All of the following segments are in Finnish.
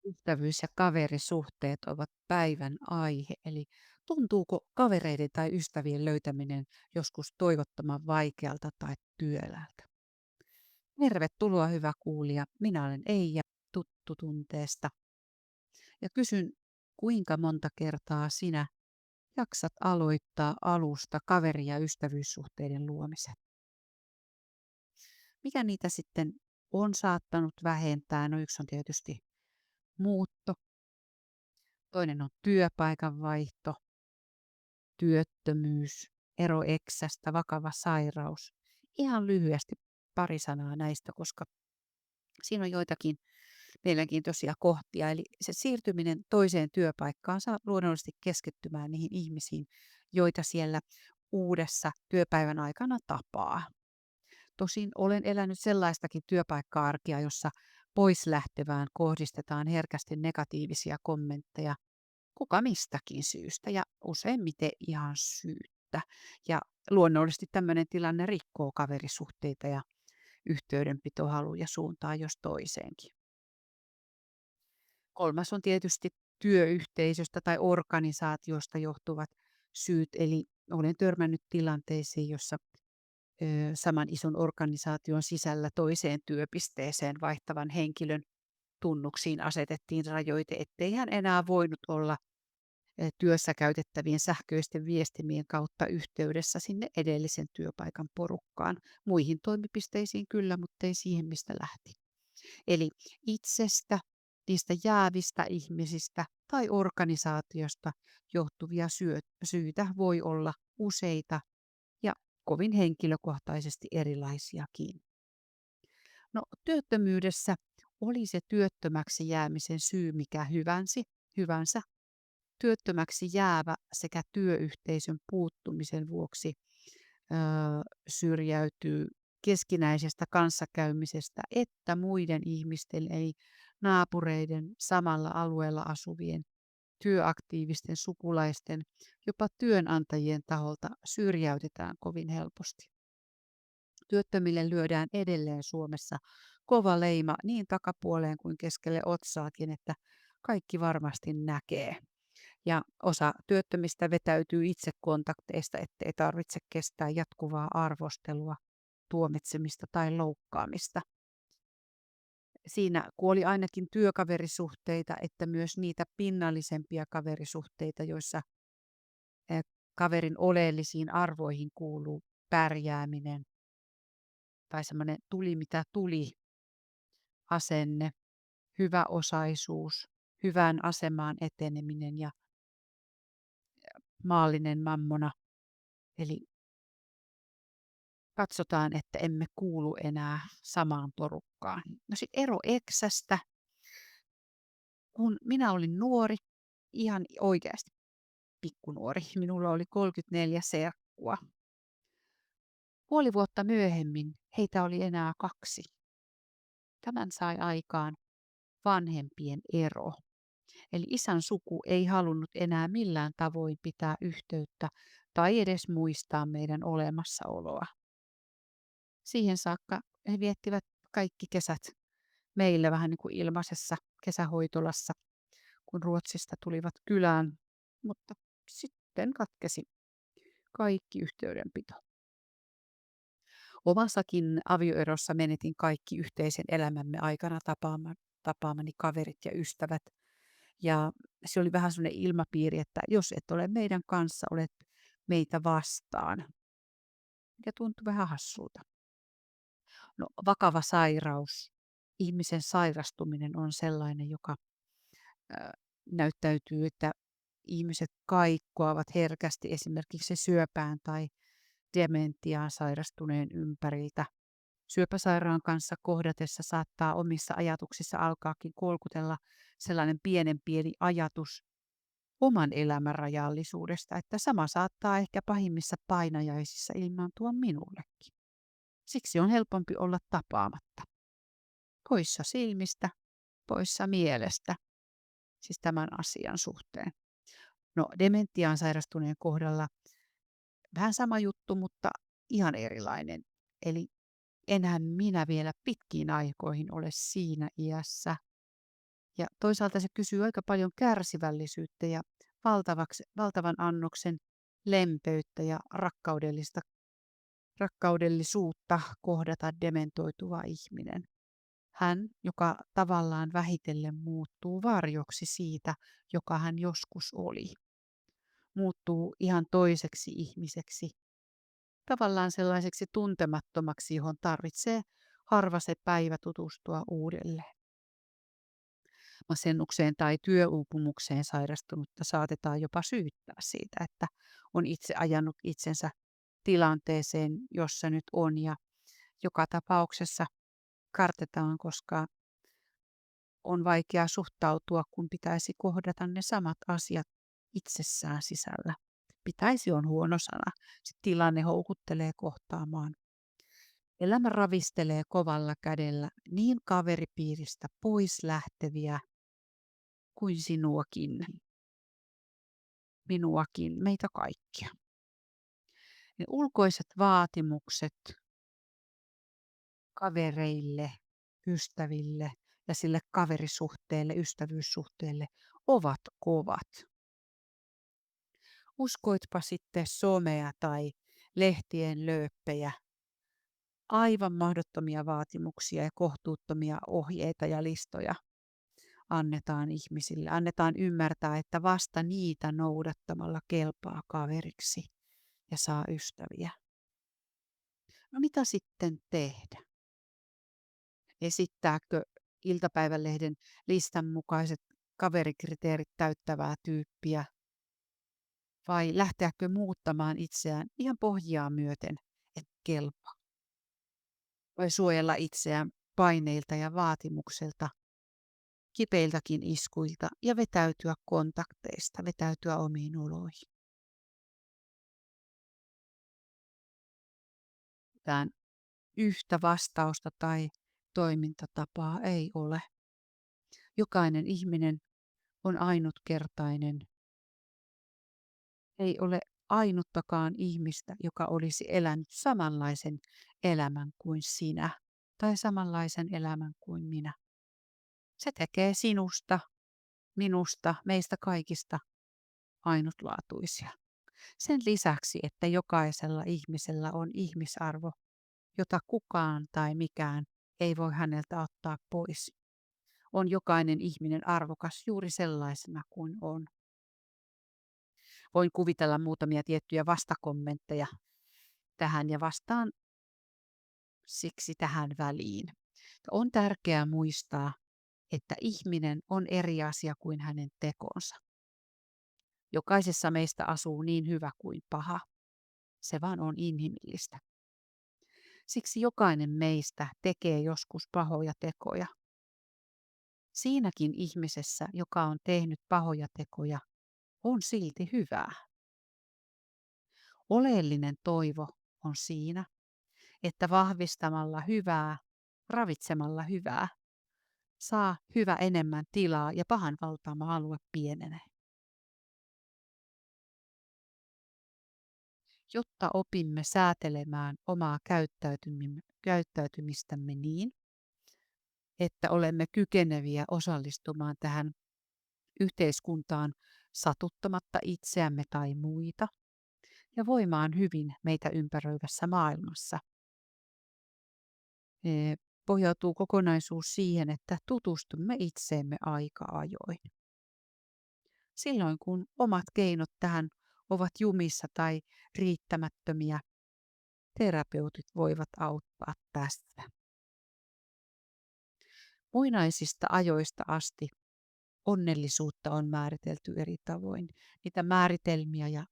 Ystävyys ja kaverisuhteet ovat päivän aihe, eli tuntuuko kavereiden tai ystävien löytäminen joskus toivottoman vaikealta tai työläältä? Tervetuloa hyvä kuulija, minä olen Eija tuttu tunteesta ja kysyn, kuinka monta kertaa sinä jaksat aloittaa alusta kaveri- ja ystävyyssuhteiden luomisen? Mikä niitä sitten on saattanut vähentää? No yksi on tietysti muutto, toinen on työpaikan vaihto, työttömyys, ero eksästä, vakava sairaus. Ihan lyhyesti pari sanaa näistä, koska siinä on joitakin mielenkiintoisia kohtia. Eli se siirtyminen toiseen työpaikkaan saa luonnollisesti keskittymään niihin ihmisiin, joita siellä uudessa työpäivän aikana tapaa. Tosin olen elänyt sellaistakin työpaikka-arkea, jossa pois lähtevään kohdistetaan herkästi negatiivisia kommentteja kuka mistäkin syystä ja useimmiten ihan syyttä. Ja luonnollisesti tämmöinen tilanne rikkoo kaverisuhteita ja yhteydenpitohaluja suuntaan jos toiseenkin. Kolmas on tietysti työyhteisöstä tai organisaatiosta johtuvat syyt, eli olen törmännyt tilanteisiin, jossa saman ison organisaation sisällä toiseen työpisteeseen vaihtavan henkilön tunnuksiin asetettiin rajoite, ettei hän enää voinut olla työssä käytettävien sähköisten viestimien kautta yhteydessä sinne edellisen työpaikan porukkaan. Muihin toimipisteisiin kyllä, mutta ei siihen, mistä lähti. Eli itsestä, niistä jäävistä ihmisistä tai organisaatiosta johtuvia syitä voi olla useita ja kovin henkilökohtaisesti erilaisiakin. No työttömyydessä oli se työttömäksi jäämisen syy mikä hyvänsä, työttömäksi jäävä sekä työyhteisön puuttumisen vuoksi ö, syrjäytyy keskinäisestä kanssakäymisestä että muiden ihmisten eli naapureiden samalla alueella asuvien työaktiivisten sukulaisten, jopa työnantajien taholta syrjäytetään kovin helposti. Työttömille lyödään edelleen Suomessa kova leima niin takapuoleen kuin keskelle otsaakin, että kaikki varmasti näkee. Ja osa työttömistä vetäytyy itse kontakteista, ettei tarvitse kestää jatkuvaa arvostelua, tuomitsemista tai loukkaamista. Siinä kuoli ainakin työkaverisuhteita, että myös niitä pinnallisempia kaverisuhteita, joissa kaverin oleellisiin arvoihin kuuluu pärjääminen tai semmoinen tuli mitä tuli asenne, hyväosaisuus, hyvään asemaan eteneminen ja maallinen mammona. Eli katsotaan, että emme kuulu enää samaan porukkaan. No sitten ero eksästä. Kun minä olin nuori, ihan oikeasti pikkunuori, minulla oli 34 serkkua. Puoli vuotta myöhemmin heitä oli enää 2. Tämän sai aikaan vanhempien ero. Eli isän suku ei halunnut enää millään tavoin pitää yhteyttä tai edes muistaa meidän olemassaoloa. Siihen saakka he viettivät kaikki kesät meillä vähän niin kuin ilmaisessa kesähoitolassa, kun Ruotsista tulivat kylään, mutta sitten katkesi kaikki yhteydenpito. Omassakin avioerossa menetin kaikki yhteisen elämämme aikana tapaamani kaverit ja ystävät. Ja se oli vähän sellainen ilmapiiri, että jos et ole meidän kanssa, olet meitä vastaan. Ja tuntui vähän hassulta. No, vakava sairaus, ihmisen sairastuminen on sellainen, joka näyttäytyy, että ihmiset kaikkoavat herkästi esimerkiksi syöpään tai dementiaan sairastuneen ympäriltä. Syöpäsairaan kanssa kohdatessa saattaa omissa ajatuksissa alkaakin kolkutella sellainen pienen pieni ajatus oman elämän rajallisuudesta, että sama saattaa ehkä pahimmissa painajaisissa ilmaantua minullekin. Siksi on helpompi olla tapaamatta. Poissa silmistä, poissa mielestä, siis tämän asian suhteen. No dementiaan sairastuneen kohdalla vähän sama juttu, mutta ihan erilainen. Eli enhän minä vielä pitkiin aikoihin ole siinä iässä. Ja toisaalta se kysyy aika paljon kärsivällisyyttä ja valtavan annoksen lempeyttä ja rakkaudellisuutta kohdata dementoituva ihminen. Hän, joka tavallaan vähitellen muuttuu varjoksi siitä, joka hän joskus oli. Muuttuu ihan toiseksi ihmiseksi, tavallaan sellaiseksi tuntemattomaksi, johon tarvitsee harva se päivä tutustua uudelleen. Masennukseen tai työuupumukseen sairastunutta saatetaan jopa syyttää siitä, että on itse ajanut itsensä tilanteeseen, jossa nyt on, ja joka tapauksessa kartetaan, koska on vaikea suhtautua, kun pitäisi kohdata ne samat asiat itsessään sisällä. Pitäisi on huono sana. Se tilanne houkuttelee kohtaamaan. Elämä ravistelee kovalla kädellä niin kaveripiiristä pois lähteviä kuin sinuakin, minuakin, meitä kaikkia. Ne ulkoiset vaatimukset kavereille, ystäville ja sille kaverisuhteelle, ystävyyssuhteelle ovat kovat. Uskoitpa sitten somea tai lehtien lööppejä, aivan mahdottomia vaatimuksia ja kohtuuttomia ohjeita ja listoja annetaan ihmisille. Annetaan ymmärtää, että vasta niitä noudattamalla kelpaa kaveriksi ja saa ystäviä. No mitä sitten tehdä? Esittääkö iltapäivälehden listan mukaiset kaverikriteerit täyttävää tyyppiä vai lähteäkö muuttamaan itseään ihan pohjaa myöten, et kelpaa? Vai suojella itseään paineilta ja vaatimukselta, kipeiltäkin iskuilta ja vetäytyä kontakteista, vetäytyä omiin oloihin? Mitään yhtä vastausta tai toimintatapaa ei ole. Jokainen ihminen on ainutkertainen. Ei ole ainuttakaan ihmistä, joka olisi elänyt samanlaisen elämän kuin sinä tai samanlaisen elämän kuin minä. Se tekee sinusta, minusta, meistä kaikista ainutlaatuisia. Sen lisäksi, että jokaisella ihmisellä on ihmisarvo, jota kukaan tai mikään ei voi häneltä ottaa pois, on jokainen ihminen arvokas juuri sellaisena kuin on. Voin kuvitella muutamia tiettyjä vastakommentteja tähän ja vastaan siksi tähän väliin. On tärkeää muistaa, että ihminen on eri asia kuin hänen tekonsa. Jokaisessa meistä asuu niin hyvä kuin paha. Se vaan on inhimillistä. Siksi jokainen meistä tekee joskus pahoja tekoja. Siinäkin ihmisessä, joka on tehnyt pahoja tekoja, on silti hyvää. Oleellinen toivo on siinä, että vahvistamalla hyvää, ravitsemalla hyvää, saa hyvä enemmän tilaa ja pahan valtaama alue pienenee. Jotta opimme säätelemään omaa käyttäytymistämme niin, että olemme kykeneviä osallistumaan tähän yhteiskuntaan satuttamatta itseämme tai muita ja voimaan hyvin meitä ympäröivässä maailmassa. Pohjautuu kokonaisuus siihen, että tutustumme itseemme aika ajoin. Silloin kun omat keinot tähän ovat jumissa tai riittämättömiä, terapeutit voivat auttaa tässä. Muinaisista ajoista asti onnellisuutta on määritelty eri tavoin. Niitä määritelmiä ja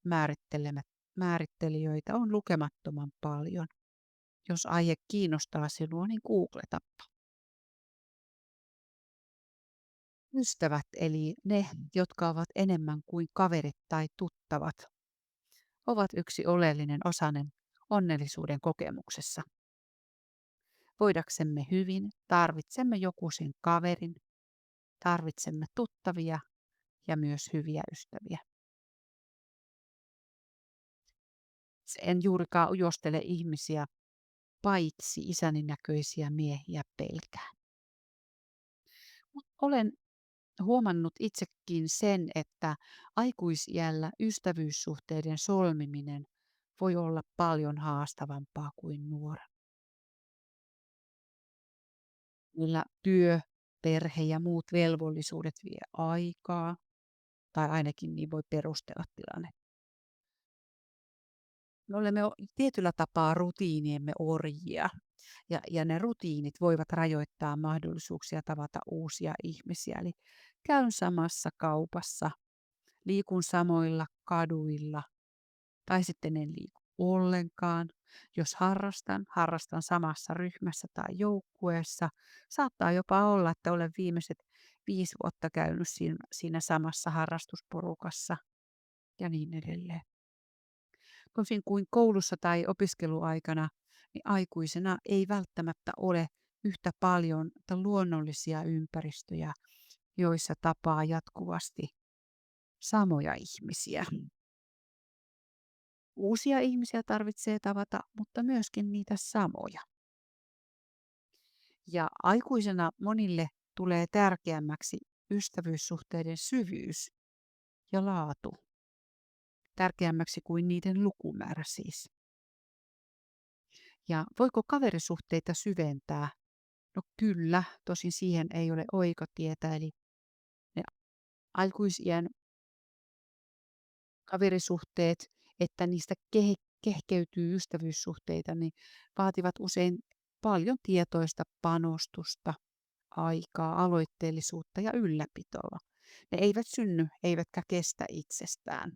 määrittelijöitä on lukemattoman paljon. Jos aihe kiinnostaa sinua, niin googletappa. Ystävät, eli ne, jotka ovat enemmän kuin kaverit tai tuttavat, ovat yksi oleellinen osanen onnellisuuden kokemuksessa. Voidaksemme hyvin, tarvitsemme jokuisen kaverin, tarvitsemme tuttavia ja myös hyviä ystäviä. En juurikaan ujostele ihmisiä, paitsi isäni näköisiä miehiä pelkään. Olen huomannut itsekin sen, että aikuisiällä ystävyyssuhteiden solmiminen voi olla paljon haastavampaa kuin nuorena. Millä työ, perhe ja muut velvollisuudet vie aikaa, tai ainakin niin voi perustella tilanne. Me olemme tietyllä tapaa rutiiniemme orjia, ja ne rutiinit voivat rajoittaa mahdollisuuksia tavata uusia ihmisiä. Eli käyn samassa kaupassa, liikun samoilla kaduilla, tai sitten en liiku ollenkaan. Jos harrastan samassa ryhmässä tai joukkueessa. Saattaa jopa olla, että olen viimeiset 5 vuotta käynyt siinä samassa harrastusporukassa ja niin edelleen. Tosin kuin koulussa tai opiskeluaikana, niin aikuisena ei välttämättä ole yhtä paljon luonnollisia ympäristöjä, joissa tapaa jatkuvasti samoja ihmisiä. Uusia ihmisiä tarvitsee tavata, mutta myöskin niitä samoja. Ja aikuisena monille tulee tärkeämmäksi ystävyyssuhteiden syvyys ja laatu, tärkeämmäksi kuin niiden lukumäärä siis. Ja voiko kaverisuhteita syventää? No kyllä, tosin siihen ei ole oikotietä, eli ne aikuisiän kaverisuhteet, että niistä kehkeytyy ystävyyssuhteita, niin vaativat usein paljon tietoista panostusta, aikaa, aloitteellisuutta ja ylläpitoa. Ne eivät synny eivätkä kestä itsestään.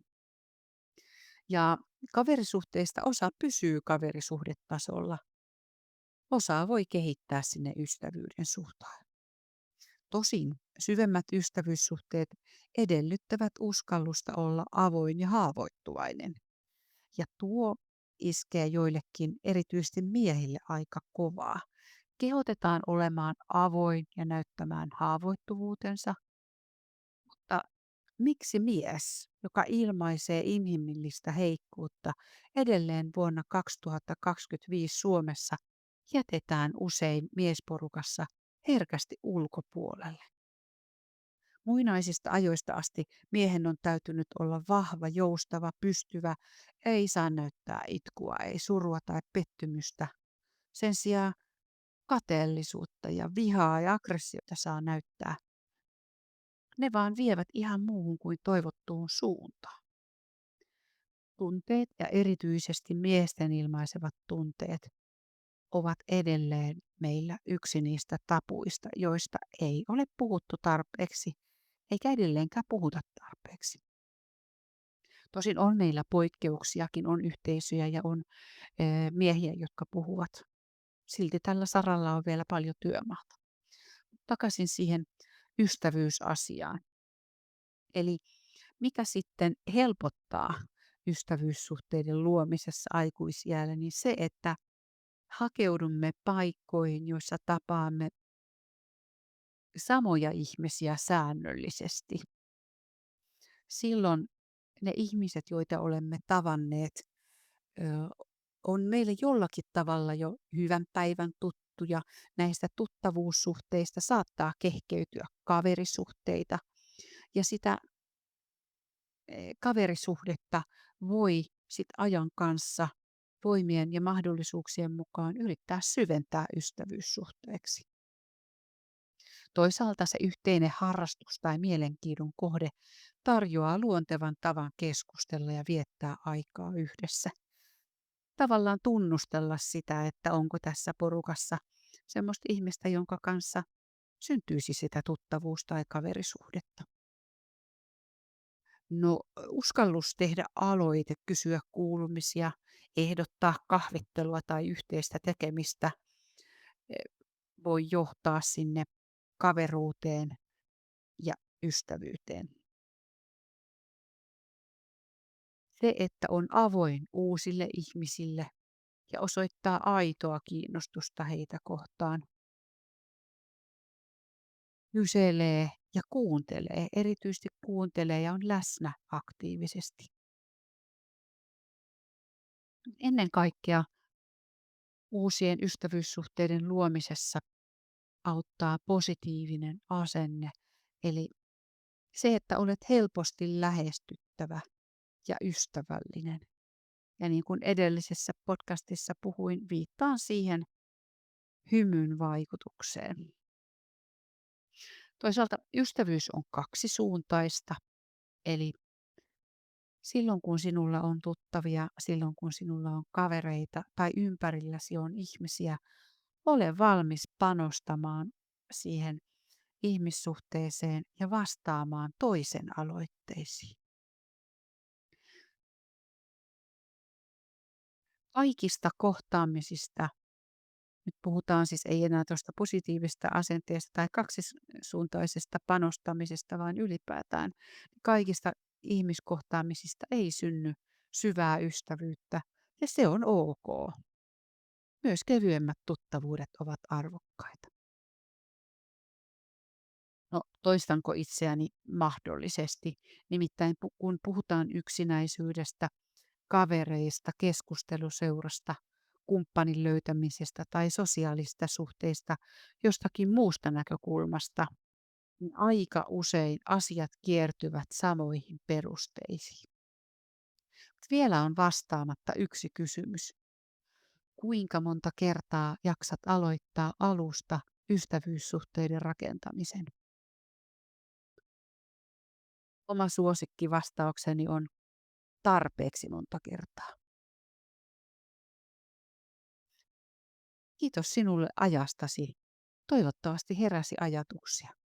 Ja kaverisuhteista osa pysyy kaverisuhdetasolla, osaa voi kehittää sinne ystävyyden suhtaan. Tosin syvemmät ystävyyssuhteet edellyttävät uskallusta olla avoin ja haavoittuvainen. Ja tuo iskee joillekin, erityisesti miehille, aika kovaa. Kehotetaan olemaan avoin ja näyttämään haavoittuvuutensa, mutta miksi mies, joka ilmaisee inhimillistä heikkuutta, edelleen vuonna 2025 Suomessa jätetään usein miesporukassa herkästi ulkopuolelle? Muinaisista ajoista asti miehen on täytynyt olla vahva, joustava, pystyvä, ei saa näyttää itkua, ei surua tai pettymystä. Sen sijaan kateellisuutta ja vihaa ja aggressiota saa näyttää. Ne vaan vievät ihan muuhun kuin toivottuun suuntaan. Tunteet ja erityisesti miesten ilmaisevat tunteet ovat edelleen meillä yksi niistä tabuista, joista ei ole puhuttu tarpeeksi, eikä edelleenkään puhuta tarpeeksi. Tosin on meillä poikkeuksiakin, on yhteisöjä ja on miehiä, jotka puhuvat. Silti tällä saralla on vielä paljon työmaata. Takaisin siihen ystävyysasiaan. Eli mikä sitten helpottaa ystävyyssuhteiden luomisessa aikuisiällä, niin se, että hakeudumme paikkoihin, joissa tapaamme samoja ihmisiä säännöllisesti. Silloin ne ihmiset, joita olemme tavanneet, ö, on meille jollakin tavalla jo hyvän päivän tuttuja. Näistä tuttavuussuhteista saattaa kehkeytyä kaverisuhteita ja sitä kaverisuhdetta voi sit ajan kanssa voimien ja mahdollisuuksien mukaan yrittää syventää ystävyyssuhteeksi. Toisaalta se yhteinen harrastus tai mielenkiinnon kohde tarjoaa luontevan tavan keskustella ja viettää aikaa yhdessä. Tavallaan tunnustella sitä, että onko tässä porukassa semmoista ihmistä, jonka kanssa syntyisi sitä tuttavuus- tai kaverisuhdetta. No, uskallus tehdä aloite, kysyä kuulumisia, ehdottaa kahvittelua tai yhteistä tekemistä voi johtaa sinne kaveruuteen ja ystävyyteen. Se, että on avoin uusille ihmisille ja osoittaa aitoa kiinnostusta heitä kohtaan, kyselee ja kuuntelee, erityisesti kuuntelee ja on läsnä aktiivisesti. Ennen kaikkea uusien ystävyyssuhteiden luomisessa auttaa positiivinen asenne, eli Se, että olet helposti lähestyttävä ja ystävällinen. Ja niin kuin edellisessä podcastissa puhuin, viittaan siihen hymyn vaikutukseen. Toisaalta ystävyys on kaksisuuntaista, eli silloin kun sinulla on tuttavia, silloin kun sinulla on kavereita tai ympärilläsi on ihmisiä, ole valmis panostamaan siihen ihmissuhteeseen ja vastaamaan toisen aloitteisiin. Kaikista kohtaamisista, nyt puhutaan siis ei enää tuosta positiivisesta asenteesta tai kaksisuuntaisesta panostamisesta, vaan ylipäätään kaikista ihmiskohtaamisista ei synny syvää ystävyyttä ja se on ok. Myös kevyemmät tuttavuudet ovat arvokkaita. No, toistanko itseäni mahdollisesti? Nimittäin kun puhutaan yksinäisyydestä, kavereista, keskusteluseurasta, kumppanin löytämisestä tai sosiaalista suhteista jostakin muusta näkökulmasta, niin aika usein asiat kiertyvät samoihin perusteisiin. Vielä on vastaamatta yksi kysymys. Kuinka monta kertaa jaksat aloittaa alusta ystävyyssuhteiden rakentamisen? Oma suosikkivastaukseni on tarpeeksi monta kertaa. Kiitos sinulle ajastasi. Toivottavasti heräsi ajatuksia.